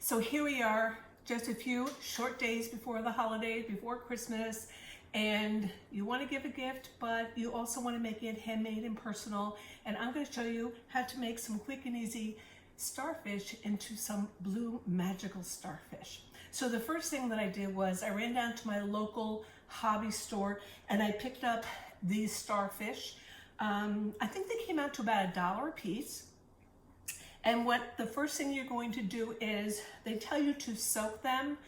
So here we are, just a few short days before the holidays, before Christmas, and you want to give a gift, but you also want to make it handmade and personal. And I'm going to show you how to make some quick and easy starfish into some blue magical starfish. So the first thing that I did was I ran down to my local hobby store and I picked up these starfish. I think they came out to about $1 a piece. And what the first thing you're going to do is they tell you to soak them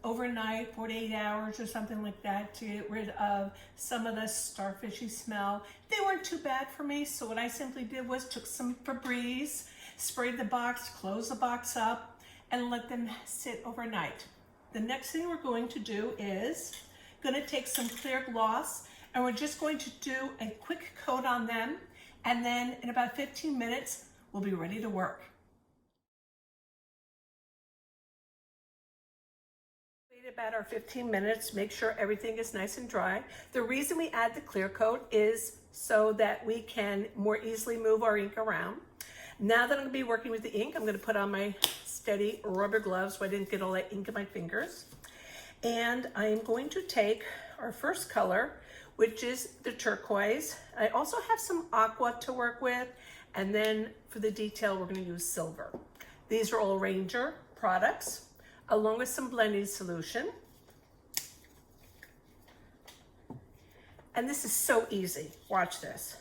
overnight, 48 hours or something like that, to get rid of some of the starfishy smell. They weren't too bad for me, so what I simply did was took some Febreze, sprayed the box, closed the box up, and let them sit overnight. The next thing we're going to do is going to take some clear gloss, and we're just going to do a quick coat on them, and then in about 15 minutes, we'll be ready to work. Wait about our 15 minutes, make sure everything is nice and dry. The reason we add the clear coat is so that we can more easily move our ink around. Now that I'm gonna be working with the ink, I'm gonna put on my steady rubber gloves so I didn't get all that ink in my fingers. And I am going to take our first color, which is the turquoise. I also have some aqua to work with. And then for the detail, we're going to use silver. These are all Ranger products, along with some blending solution. And this is so easy. Watch this.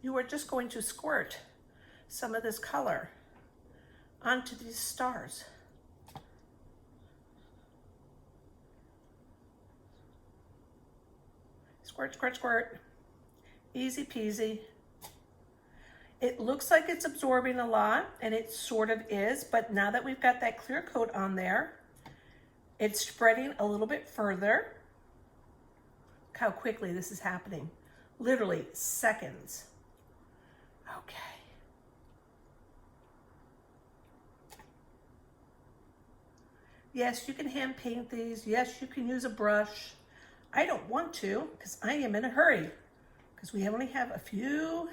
You are just going to squirt some of this color onto these stars. Squirt, squirt, squirt. Easy peasy. It looks like it's absorbing a lot, and it sort of is, but now that we've got that clear coat on there, it's spreading a little bit further. Look how quickly this is happening. Literally seconds. Okay. Yes, you can hand paint these. Yes, you can use a brush. I don't want to because I am in a hurry because we only have a few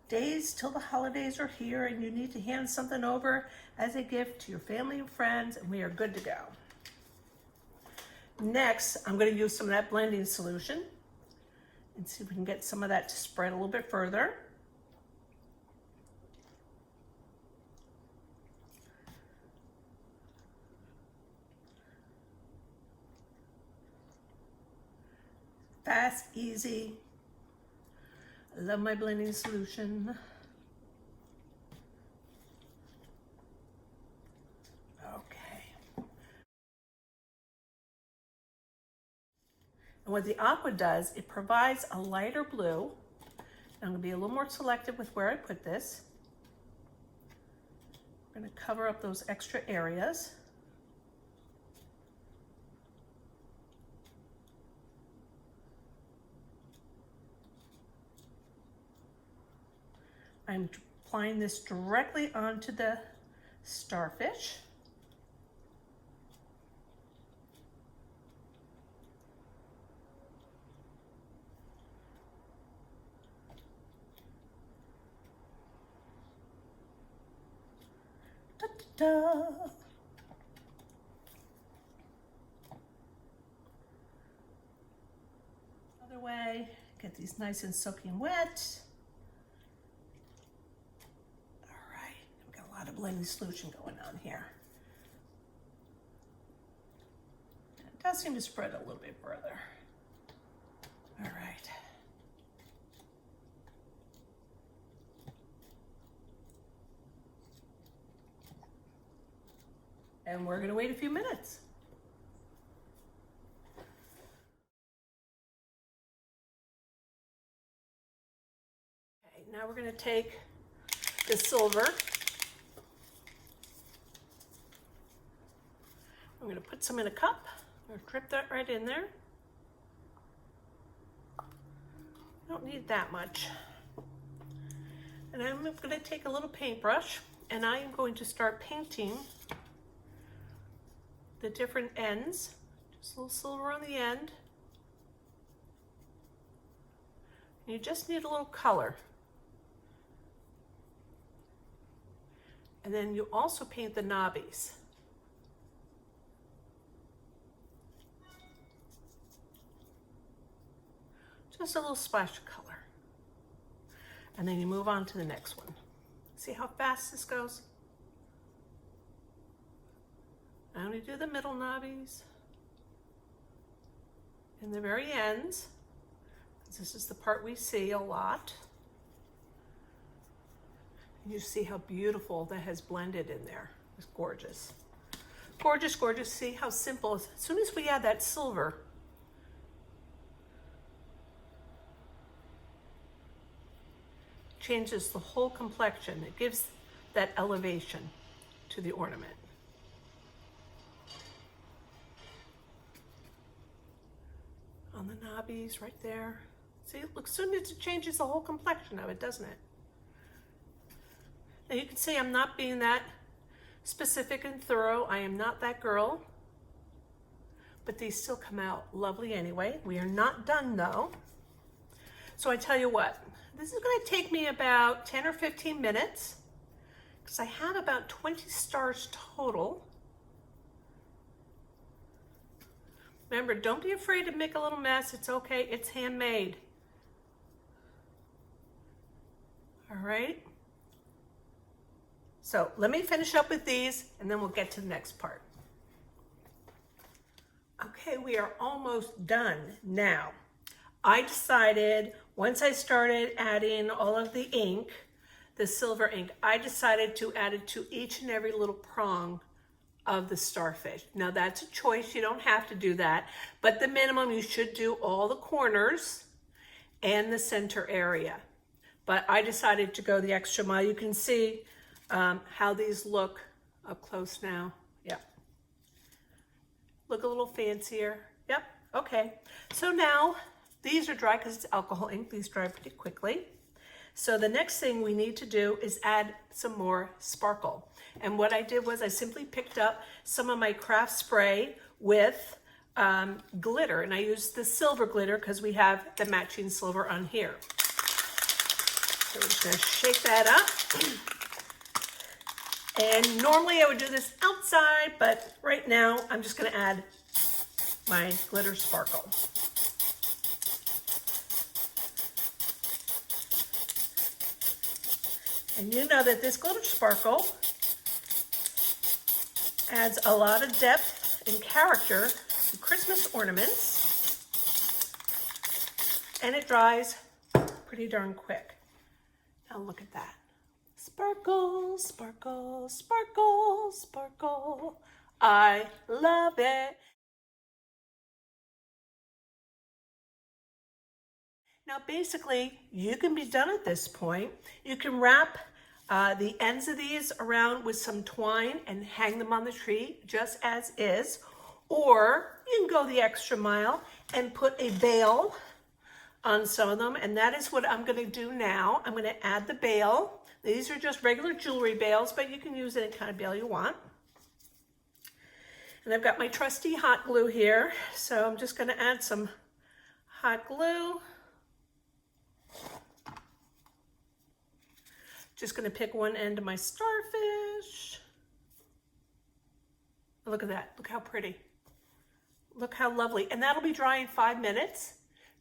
days till the holidays are here and you need to hand something over as a gift to your family and friends, and we are good to go. Next, I'm going to use some of that blending solution and see if we can get some of that to spread a little bit further. Fast, easy. I love my blending solution. Okay. And what the Aqua does, it provides a lighter blue. I'm going to be a little more selective with where I put this. I'm going to cover up those extra areas. I'm applying this directly onto the starfish. Da, da, da. Other way, get these nice and soaking wet. A blending solution going on here. It does seem to spread a little bit further. All right. And we're going to wait a few minutes. Okay, now we're going to take the silver. I'm going to put some in a cup. I'm going to drip that right in there. Don't need that much. And I'm going to take a little paintbrush and I am going to start painting the different ends. Just a little silver on the end. You just need a little color. And then you also paint the knobbies. Just a little splash of color. And then you move on to the next one. See how fast this goes? I only do the middle knobbies and the very ends. This is the part we see a lot. And you see how beautiful that has blended in there. It's gorgeous. Gorgeous, gorgeous. See how simple. As soon as we add that silver, changes the whole complexion. It gives that elevation to the ornament. On the knobbies right there. See, look, soon it changes the whole complexion of it, doesn't it? Now you can see I'm not being that specific and thorough. I am not that girl. But these still come out lovely anyway. We are not done though. So I tell you what, this is going to take me about 10 or 15 minutes because I have about 20 stars total. Remember, don't be afraid to make a little mess. It's okay. It's handmade. All right. So let me finish up with these and then we'll get to the next part. Okay, we are almost done now. I decided once I started adding all of the ink, the silver ink, I decided to add it to each and every little prong of the starfish. Now that's a choice, you don't have to do that, but the minimum you should do all the corners and the center area. But I decided to go the extra mile. You can see how these look up close now. Yep. Look a little fancier. Yep, okay. So now these are dry because it's alcohol ink. These dry pretty quickly. So the next thing we need to do is add some more sparkle. And what I did was I simply picked up some of my craft spray with glitter. And I used the silver glitter because we have the matching silver on here. So we're just going to shake that up. And normally I would do this outside, but right now I'm just going to add my glitter sparkle. And you know that this glitter sparkle adds a lot of depth and character to Christmas ornaments, and it dries pretty darn quick. Now look at that. Sparkle, sparkle, sparkle, sparkle. I love it. Now basically, you can be done at this point. You can wrap the ends of these around with some twine and hang them on the tree just as is. Or you can go the extra mile and put a veil on some of them. And that is what I'm going to do now. I'm going to add the veil. These are just regular jewelry veils, but you can use any kind of veil you want. And I've got my trusty hot glue here. So I'm just going to add some hot glue. Just going to pick one end of my starfish. Look at that. Look how pretty. Look how lovely. And that'll be dry in 5 minutes.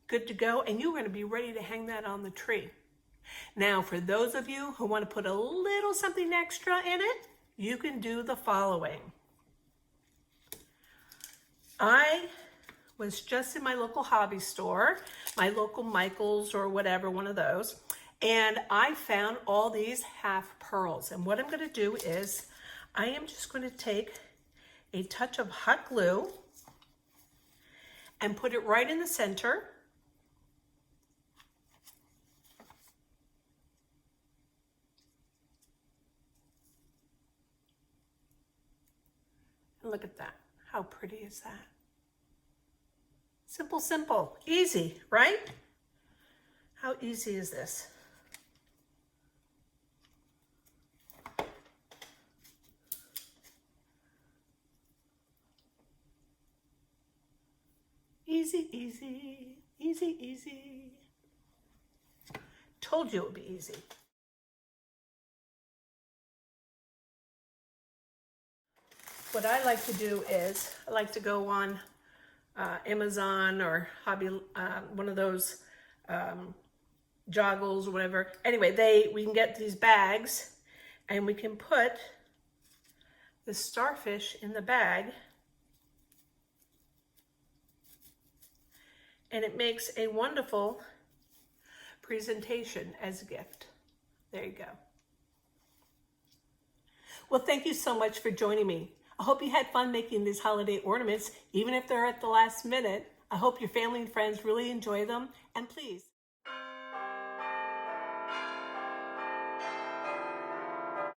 Good to go. And you're going to be ready to hang that on the tree. Now, for those of you who want to put a little something extra in it, you can do the following. I was just in my local hobby store, my local Michael's or whatever, one of those. And I found all these half pearls. And what I'm going to do is I am just going to take a touch of hot glue and put it right in the center. And look at that. How pretty is that? Simple, simple, easy, right? How easy is this? Easy, easy, easy, easy. Told you it would be easy. what I like to do is I like to go on Amazon or one of those joggles or whatever. Anyway, we can get these bags and we can put the starfish in the bag, and it makes a wonderful presentation as a gift. There you go. Well, thank you so much for joining me. I hope you had fun making these holiday ornaments, even if they're at the last minute. I hope your family and friends really enjoy them, and please